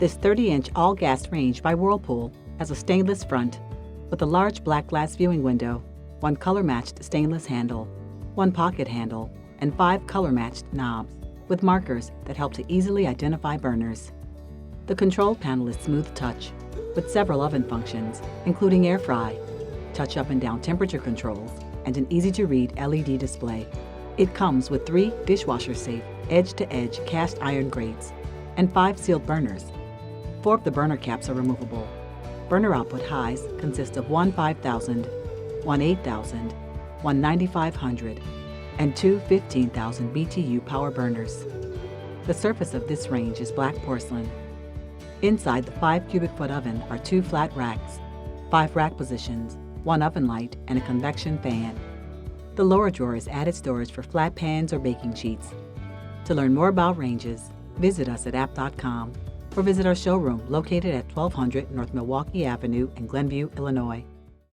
This 30-inch all-gas range by Whirlpool has a stainless front with a large black glass viewing window, one color-matched stainless handle, one pocket handle, and 5 color-matched knobs with markers that help to easily identify burners. The control panel is smooth touch with several oven functions, including air fry, touch up and down temperature controls, and an easy-to-read LED display. It comes with 3 dishwasher-safe edge-to-edge cast iron grates and 5 sealed burners. 4 of the burner caps are removable. Burner output highs consist of one 5,000, one 8,000, one 9,500, and 2 15,000 BTU power burners. The surface of this range is black porcelain. Inside the 5 cubic foot oven are 2 flat racks, 5 rack positions, 1 oven light, and a convection fan. The lower drawer is added storage for flat pans or baking sheets. To learn more about ranges, visit us at app.com or visit our showroom located at 1200 North Milwaukee Avenue in Glenview, Illinois.